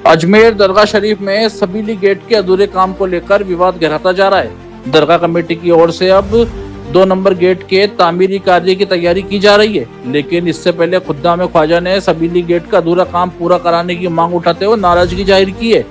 अजमेर दरगाह शरीफ में सबीली गेट के अधूरे काम को लेकर विवाद गहराता जा रहा है। दरगाह कमेटी की ओर से अब 2 नंबर गेट के तामीरी कार्य की तैयारी की जा रही है, लेकिन इससे पहले खुद्दाम ख्वाजा ने सबीली गेट का अधूरा काम पूरा कराने की मांग उठाते हुए नाराजगी जाहिर की है।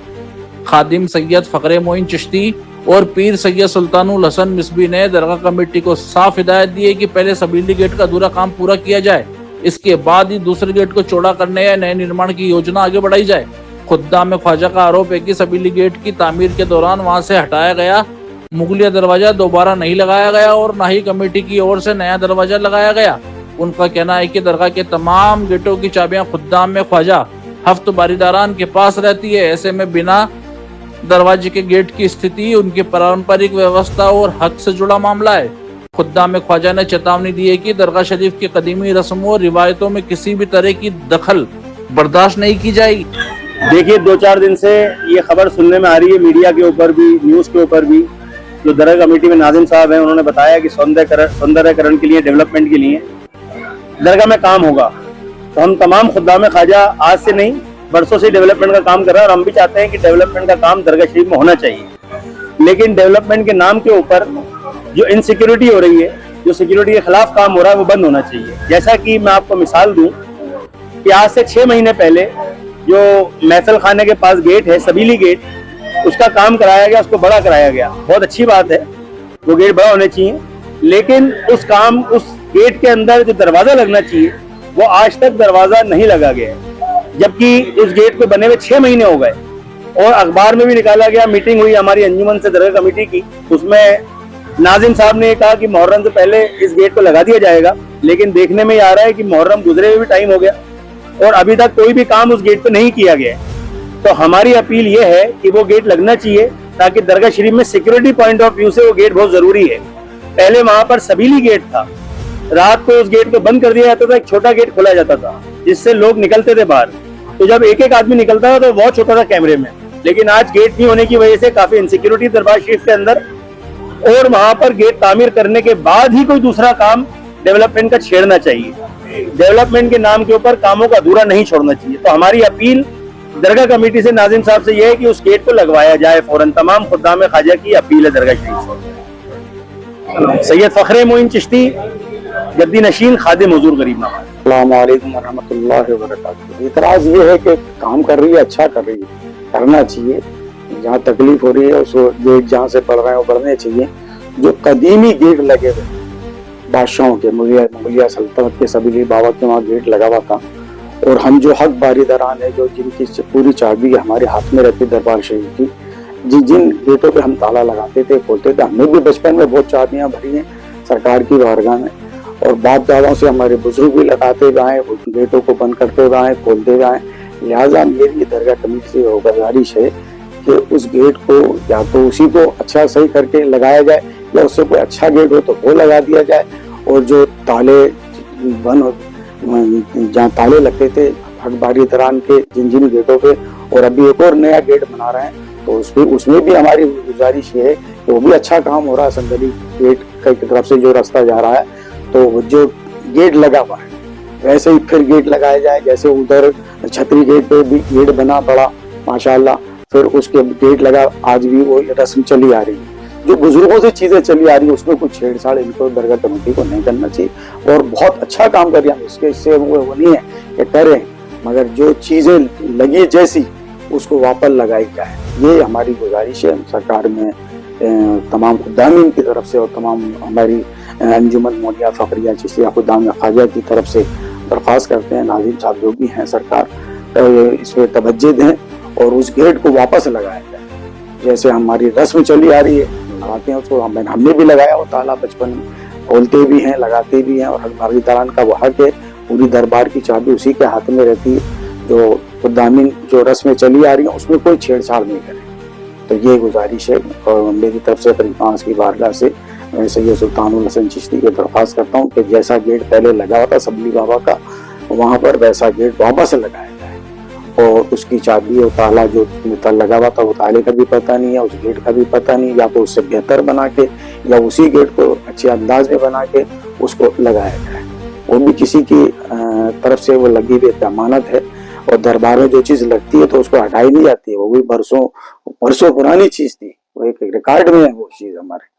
खादिम सैयद फखरे मोइन चिश्ती और पीर सैयद सुल्तानुल हसन मिसबी ने दरगाह कमेटी को साफ हिदायत दी है कि पहले सबीली गेट का अधूरा काम पूरा किया जाए, इसके बाद ही दूसरे गेट को चौड़ा करने या नए निर्माण की योजना आगे बढ़ाई जाए। खुद्दाम ख्वाजा का आरोप है कि सबीली गेट की तामीर के दौरान वहां से हटाया गया मुगलिया दरवाजा दोबारा नहीं लगाया गया और न ही कमेटी की ओर से नया दरवाजा लगाया गया। उनका कहना है कि दरगाह के तमाम गेटों की चाबियां खुद्दाम ख्वाजा हफ्त बारीदारान के पास रहती है। ऐसे में बिना दरवाजे के गेट की स्थिति उनकी पारंपरिक व्यवस्था और हक से जुड़ा मामला है। खुद्दाम ख्वाजा ने चेतावनी दी है कि दरगाह शरीफ की कदीमी रस्मों और रिवायतों में किसी भी तरह की दखल बर्दाश्त नहीं की जाएगी। देखिए, 2-4 दिन से ये खबर सुनने में आ रही है, मीडिया के ऊपर भी, न्यूज़ के ऊपर भी। जो दरगाह कमेटी में नाजिम साहब हैं, उन्होंने बताया कि सौंदर्यकरण के लिए, डेवलपमेंट के लिए दरगाह में काम होगा। तो हम तमाम खुद्दाम ख्वाजा आज से नहीं, बरसों से डेवलपमेंट का काम कर रहा है और हम भी चाहते हैं कि डेवलपमेंट का काम दरगाह शरीफ में होना चाहिए। लेकिन डेवलपमेंट के नाम के ऊपर जो इनसिक्योरिटी हो रही है, जो सिक्योरिटी के खिलाफ काम हो रहा है, वो बंद होना चाहिए। जैसा कि मैं आपको मिसाल दूं कि आज से 6 महीने पहले जो महफिल खाने के पास गेट है, सबीली गेट, उसका काम कराया गया, उसको बड़ा कराया गया। बहुत अच्छी बात है, वो गेट बड़ा होने चाहिए। लेकिन उस गेट के अंदर जो दरवाजा लगना चाहिए, वो आज तक दरवाजा नहीं लगा गया है, जबकि उस गेट को बने हुए 6 महीने हो गए। और अखबार में भी निकाला गया, मीटिंग हुई हमारी अंजुमन से दरगाह कमेटी की, उसमें नाजिम साहब ने कहा कि मुहर्रम से पहले इस गेट को लगा दिया जाएगा। लेकिन देखने में आ रहा है कि मुहर्रम गुजरे हुए भी टाइम हो गया और अभी तक कोई भी काम उस गेट पे नहीं किया गया। तो हमारी अपील ये है कि वो गेट लगना चाहिए, ताकि दरगाह शरीफ में सिक्योरिटी पॉइंट ऑफ व्यू से वो गेट बहुत जरूरी है। पहले वहां पर सबीली गेट था, रात को उस गेट को बंद कर दिया जाता था, एक छोटा गेट खोला जाता था जिससे लोग निकलते थे बाहर। तो जब एक आदमी निकलता था तो बहुत छोटा था कैमरे में। लेकिन आज गेट नहीं होने की वजह से काफी इनसिक्योरिटी दरबार शरीफ के अंदर, और वहां पर गेट तामीर करने के बाद ही कोई दूसरा काम डेवलपमेंट का छेड़ना चाहिए। डेवलपमेंट के नाम के ऊपर कामों का अधूरा नहीं छोड़ना चाहिए। तो हमारी अपील दरगाह कमेटी से, नाजिम साहब से यह है कि उस गेट को लगवाया जाए फौरन। तमाम खुद्दाम ख्वाजा की अपील है दरगाह शरीफ से। सैयद फखरे मोइन चिश्ती, जद्दी नशीन, खादिम हुजूर गरीब नवाज। अस्सलाम वालेकुम रहमतुल्लाहि व बरकातुहू। इतराज ये है कि काम कर रही है, अच्छा कर रही है, करना चाहिए। जहाँ तकलीफ हो रही है उसको गेट जहाँ से बढ़ रहे हैं वो बढ़ने चाहिए। जो कदीमी गेट लगे हुए बादशाहों के, मुगलिया सल्तनत के, सबीली बाबा के वहाँ गेट लगा हुआ था, और हम जो हक बारीदारान है, जो जिनकी पूरी चाबी हमारे हाथ में रहती दरबार शरीफ की, जिन गेटों पे हम ताला लगाते थे, खोलते थे, हमने भी बचपन में बहुत चाबियां भरी हैं सरकार की बारगाह में, और बाप दादाओं से हमारे बुजुर्ग भी लगाते हुए आए, गेटों को बंद करते हुए आए, खोलते हुए आए। लिहाजा मेरी दरगाह कमेटी से गुजारिश है कि उस गेट को या तो उसी को अच्छा सही करके लगाया जाए, या उससे कोई अच्छा गेट हो तो वो लगा दिया जाए। और जो ताले जहाँ ताले लगते थे हकबारी दरान के जिन गेटों पे, और अभी एक और नया गेट बना रहे हैं, तो उसमें भी हमारी गुजारिश ये है कि वो भी अच्छा काम हो रहा है। संदली गेट की तरफ से जो रास्ता जा रहा है, तो जो गेट लगा हुआ है वैसे ही फिर गेट लगाया जाए। जैसे उधर छतरी गेट पे भी गेट बना बड़ा माशाल्लाह, फिर उसके गेट लगा, आज भी वो रस्म चली आ रही है। जो बुजुर्गों से चीजें चली आ रही है उसमें कुछ छेड़छाड़ इनको दरगाह कमेटी को नहीं करना चाहिए। और बहुत अच्छा काम कर रही है, इसके इससे वो नहीं है कि करें, मगर जो चीजें लगी जैसी उसको वापस लगाई जाए, ये हमारी गुजारिश है सरकार में, तमाम खुद्दामीन की तरफ से और तमाम हमारी अंजुमन मौलिया फखरिया चिश्तिया खुद्दाम ख्वाजा की तरफ से दरख्वास्त करते हैं। नाज़िम साहब जो भी हैं सरकार इस पर तवज्जो दें और उस गेट को वापस लगाया जाए। जैसे हमारी रस्म चली आ रही है, लगाते हैं उसको, हमने भी लगाया वो ताला बचपन में, खोलते भी हैं, लगाते भी हैं, और हकबारी दरान का वो हक है, पूरी दरबार की चाबी उसी के हाथ में रहती है। जो खुद्दामीन जो रस्में चली आ रही हैं उसमें कोई छेड़छाड़ नहीं करें। तो ये गुजारिश है, और मेरी तरफ से खलीफा की बारगाह से मैं सैयद सुल्तानुल हसन चिश्ती को दरख्वास्त करता हूँ कि जैसा गेट पहले लगा हुआ था सबली बाबा का, वहाँ पर वैसा गेट वापस लगाया जाए। और उसकी चाबी और ताला जो लगा हुआ था, वो ताले का भी पता नहीं है, उस गेट का भी पता नहीं, या तो उससे बेहतर बना के या उसी गेट को अच्छे अंदाज में बना के उसको लगाया जाए। वो भी किसी की तरफ से वो लगी हुई अमानत है, और दरबार में जो चीज लगती है तो उसको हटाई नहीं जाती है, वो भी बरसों पुरानी चीज थी, वो एक रिकॉर्ड में है वो चीज हमारे।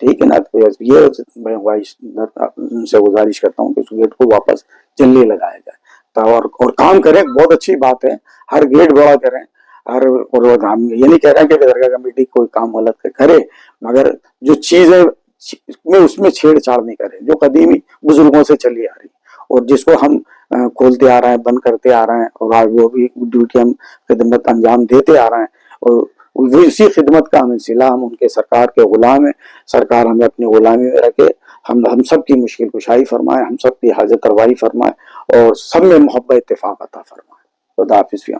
ठीक है ना, तो ये मैं उनसे गुजारिश करता हूँ कि उस गेट को वापस जल्दी लगाया जाए तो और काम करें, बहुत अच्छी बात है, हर गेट बड़ा करें। और हम ये नहीं कह रहे हैं कि दरगाह कमेटी कोई काम गलत करे, मगर जो चीज है में उसमें छेड़छाड़ नहीं करें जो कदीमी बुजुर्गों से चली आ रही और जिसको हम खोलते आ रहे हैं, बंद करते आ रहे हैं और आज वो भी ड्यूटी हम खिदमत अंजाम देते आ रहे हैं और इसी खिदमत का हमें सिला, हम उनके सरकार के गुलाम हैं, सरकार हमें अपनी गुलामी में रखे, हम सब की मुश्किल कुशाई फरमाए, हम सब की हाजत रवाई फरमाए और सब में मोहब्बत इत्तेफाक अता फरमाए। खुदा हाफिज़।